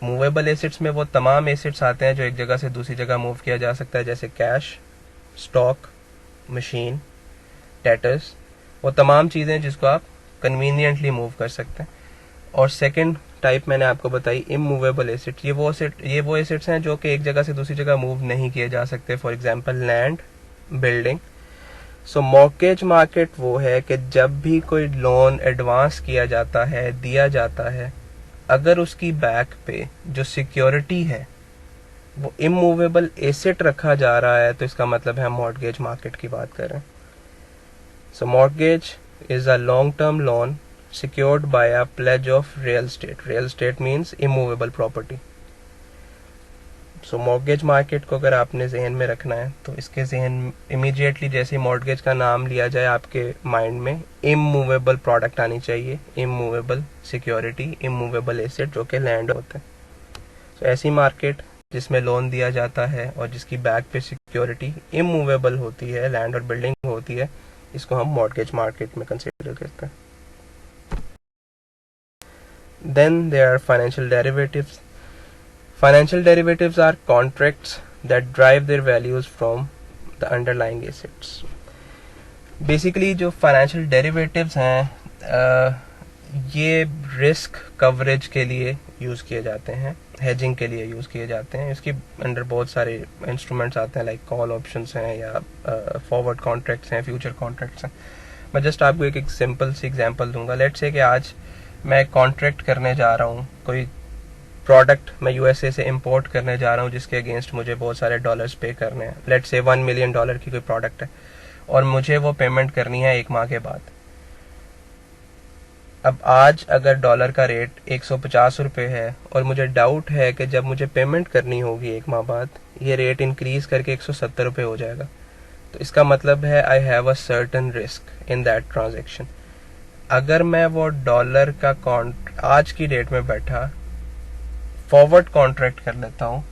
Movable assets में वो तमाम एसेट्स आते हैं जो एक जगह से दूसरी जगह मूव किया जा सकता है, जैसे कैश, स्टॉक, मशीन, डेटर्स। वो तमाम चीज़ें जिसको आप कन्वीनियंटली मूव कर सकते हैं। और सेकंड टाइप मैंने आपको बताई इमूवेबल एसेट। ये वो एसेट्स हैं जो कि एक जगह से दूसरी जगह मूव नहीं किए जा सकते, for example land, building. So mortgage market वो है कि जब भी कोई लोन एडवांस किया जाता है, दिया जाता है, अगर उसकी बैक पे जो सिक्योरिटी है वो इमूवेबल एसेट रखा जा रहा है तो इसका मतलब है हम मॉर्गेज मार्केट की बात कर रहे हैं। सो mortgage is a long-term loan secured by a pledge of real estate. Real estate means immovable property. So mortgage market को अगर आपने जहन में रखना है तो इसके जहन इमीडिएटली जैसे मॉर्गेज का नाम लिया जाए आपके माइंड में इमूवेबल प्रोडक्ट आनी चाहिए, इमूवेबल सिक्योरिटी, इमूवेबल एसेट जो कि लैंड होते हैं. सो ऐसी मार्केट जिसमें लोन दिया जाता है और जिसकी बैक पे सिक्योरिटी इमूवेबल होती है, लैंड और बिल्डिंग होती है, इसको हम मॉर्गेज मार्केट में कंसिडर करते हैं. Then there are financial derivatives. Financial derivatives are contracts that derive their values from the underlying assets. Basically जो financial derivatives हैं ये रिस्क कवरेज के लिए यूज़ किए जाते हैं, हेजिंग के लिए यूज़ किए जाते हैं. इसके अंडर बहुत सारे इंस्ट्रूमेंट्स आते हैं, लाइक कॉल ऑप्शंस हैं या फॉरवर्ड कॉन्ट्रैक्ट्स हैं, फ्यूचर कॉन्ट्रैक्ट्स हैं. मैं जस्ट आपको एक सिंपल सी एग्जांपल दूंगा. लेट्स से कि आज मैं कॉन्ट्रैक्ट करने जा रहा हूँ, कोई प्रोडक्ट मैं यूएसए से इंपोर्ट करने जा रहा हूँ जिसके अगेंस्ट मुझे बहुत सारे डॉलर्स पे करने हैं. लेट्स से $1 मिलियन की कोई प्रोडक्ट है और मुझे वो पेमेंट करनी है 1 माह के बाद. अब आज अगर डॉलर का रेट 150 रुपये है और मुझे डाउट है कि जब मुझे पेमेंट करनी होगी 1 माह बाद ये रेट इंक्रीज करके 170 रुपये हो जाएगा, तो इसका मतलब है I have a certain risk in that transaction. अगर मैं वो डॉलर का आज की डेट में बैठा फॉरवर्ड कॉन्ट्रैक्ट कर लेता हूँ,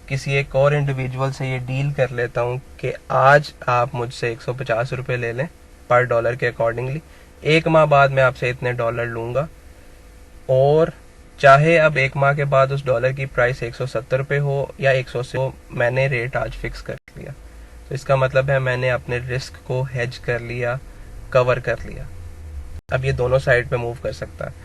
किसी एक और इंडिविजुअल से ये डील कर लेता हूँ कि आज आप मुझसे 150 रुपये ले लें पर डॉलर के अकॉर्डिंगली, 1 माह बाद मैं आपसे इतने डॉलर लूँगा, और चाहे अब 1 माह के बाद उस डॉलर की प्राइस 170 रुपये हो या 100 से हो, मैंने रेट आज फिक्स कर लिया. तो इसका मतलब है मैंने अपने रिस्क को हेज कर लिया, कवर कर लिया. अब ये दोनों साइड पे मूव कर सकता है.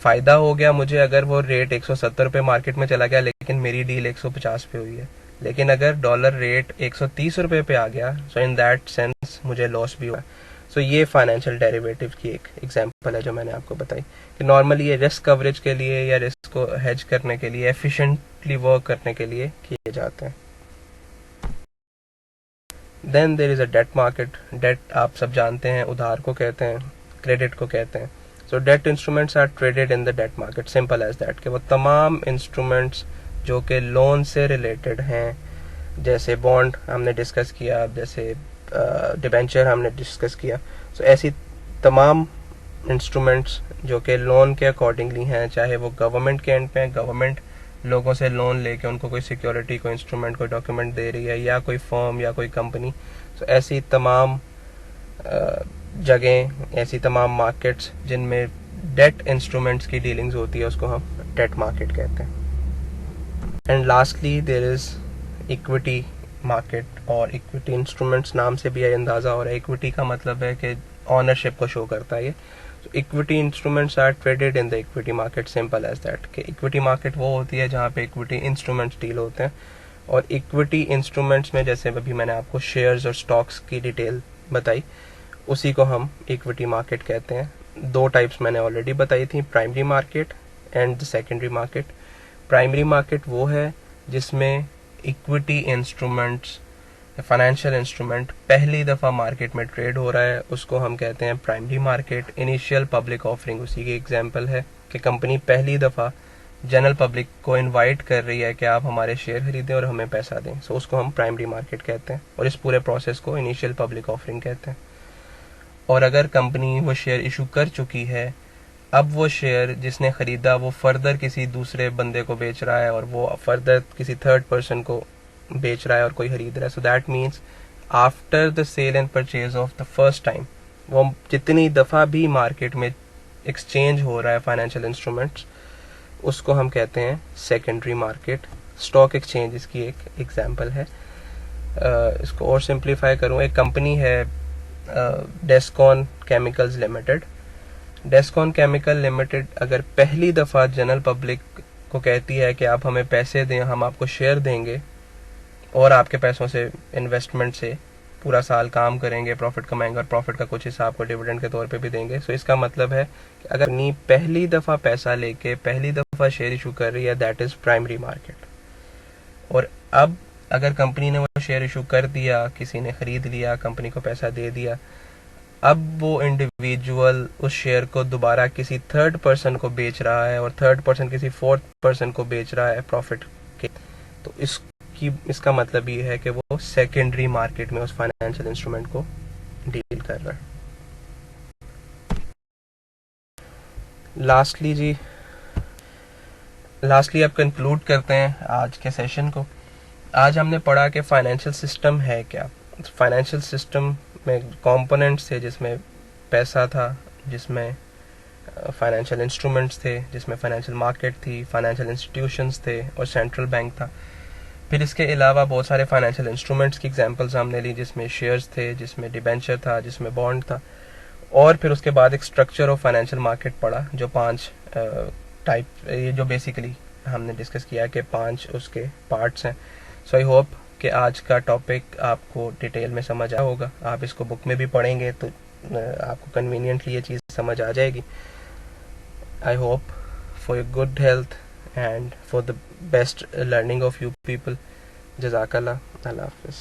फायदा हो गया मुझे अगर वो रेट 170 रुपये मार्केट में चला गया लेकिन मेरी डील 150 पे हुई है. लेकिन अगर डॉलर रेट 130 रुपये पे आ गया, सो इन दैट सेंस मुझे लॉस भी हुआ. सो ये फाइनेंशियल डेरिवेटिव की एक एग्जांपल है जो मैंने आपको बताई कि नॉर्मली ये रिस्क कवरेज के लिए या रिस्क को हेज करने के लिए, एफिशिएंटली वर्क करने के लिए किए जाते हैं. Then there is a debt market. Debt आप सब जानते हैं उधार को कहते हैं, क्रेडिट को कहते हैं. So debt instruments are traded in the debt market, simple as that कि वो तमाम इंस्ट्रूमेंट्स जो कि लोन से रिलेटेड हैं, जैसे बॉन्ड हमने डिस्कस किया, जैसे डिबेंचर हमने डिस्कस किया. सो ऐसी तमाम इंस्ट्रूमेंट्स जो कि लोन के अकॉर्डिंगली हैं, चाहे वो गवर्नमेंट के एंड पे हैं, गवर्नमेंट लोगों से लोन लेके उनको कोई सिक्योरिटी, कोई इंस्ट्रूमेंट, कोई डॉक्यूमेंट दे रही है, या कोई फर्म या कोई कंपनी. सो ऐसी तमाम जगह, ऐसी तमाम मार्केट्स जिनमें डेट इंस्ट्रूमेंट्स की डीलिंग्स होती है उसको हम डेट मार्केट कहते हैं. And lastly there is equity market, और इक्विटी इंस्ट्रूमेंट्स नाम से भी अंदाज़ा हो रहा है. इक्विटी का मतलब है कि ऑनरशिप को शो करता है ये. तो equity instruments are traded in the equity market, simple as that कि इक्विटी मार्केट वो होती है जहाँ पे इक्विटी इंस्ट्रूमेंट्स डील होते हैं. और इक्विटी इंस्ट्रूमेंट्स में जैसे अभी मैंने आपको शेयर्स और स्टॉक्स की डिटेल बताई, उसी को हम इक्विटी मार्केट कहते हैं. 2 टाइप्स मैंने ऑलरेडी बताई थी, primary market and the secondary market. Primary market वो है जिसमें इक्विटी इंस्ट्रूमेंट्स, फाइनेंशियल इंस्ट्रूमेंट पहली दफ़ा मार्केट में ट्रेड हो रहा है, उसको हम कहते हैं primary market. Initial public offering उसी की एग्जांपल है कि कंपनी पहली दफ़ा जनरल पब्लिक को इनवाइट कर रही है कि आप हमारे शेयर खरीदें और हमें पैसा दें. सो उसको हम प्राइमरी मार्केट कहते हैं और इस पूरे प्रोसेस को इनिशियल पब्लिक ऑफरिंग कहते हैं. और अगर कंपनी वो शेयर इशू कर चुकी है, अब वो शेयर जिसने ख़रीदा वो फर्दर किसी दूसरे बंदे को बेच रहा है और वो फर्दर किसी थर्ड पर्सन को बेच रहा है और कोई खरीद रहा है. So that means after the sale and purchase of the first time, वो जितनी दफ़ा भी मार्केट में एक्सचेंज हो रहा है फाइनेंशियल इंस्ट्रूमेंट्स, उसको हम कहते हैं सेकेंडरी मार्केट. स्टॉक एक्सचेंज इसकी एक एग्जांपल है. इसको और सिंप्लीफाई करूँ, एक कंपनी है Descon chemicals limited. Descon chemical limited अगर पहली दफ़ा जनरल पब्लिक को कहती है कि आप हमें पैसे दें, हम आपको शेयर देंगे और आपके पैसों से, इन्वेस्टमेंट से पूरा साल काम करेंगे, प्रॉफिट कमाएंगे और प्रॉफिट का कुछ हिस्सा आपको डिविडेंड के तौर पे भी देंगे. सो इसका मतलब है कि अगर कंपनी पहली दफ़ा पैसा लेके पहली दफ़ा शेयर इशू कर रही है, दैट इज़ प्राइमरी मार्केट. और अब अगर कंपनी ने वो शेयर इशू कर दिया, किसी ने खरीद लिया, कंपनी को पैसा दे दिया, अब वो इंडिविजुअल उस शेयर को दोबारा किसी थर्ड पर्सन को बेच रहा है और थर्ड पर्सन किसी फोर्थ पर्सन को बेच रहा है प्रॉफिट के। तो इसका मतलब ये है कि वो सेकेंडरी मार्केट में उस फाइनेंशियल इंस्ट्रूमेंट को डील कर रहा है। लास्टली अब कंक्लूड करते हैं आज के सेशन को। आज हमने पढ़ा कि फाइनेंशियल सिस्टम है क्या। फाइनेंशियल सिस्टम में कंपोनेंट्स थे, जिसमें पैसा था, जिसमें फाइनेंशियल इंस्ट्रूमेंट्स थे, जिसमें फाइनेंशियल मार्केट थी, फाइनेंशियल इंस्टीट्यूशंस थे और सेंट्रल बैंक था। फिर इसके अलावा बहुत सारे फाइनेंशियल इंस्ट्रूमेंट्स की एग्जांपल्स हमने ली, जिसमें शेयर्स थे, जिसमें डिबेंचर था, जिसमें बॉन्ड था। और फिर उसके बाद एक स्ट्रक्चर ऑफ फाइनेंशियल मार्केट पढ़ा, जो 5 टाइप, ये जो बेसिकली हमने डिस्कस किया कि 5 उसके पार्ट्स हैं। सो आई होप कि आज का टॉपिक आपको डिटेल में समझ आया होगा। आप इसको बुक में भी पढ़ेंगे तो आपको कन्वीनियंटली ये चीज़ समझ आ जाएगी। I hope for your good health and for the best learning of you people. Jazakallah. Allah Hafiz.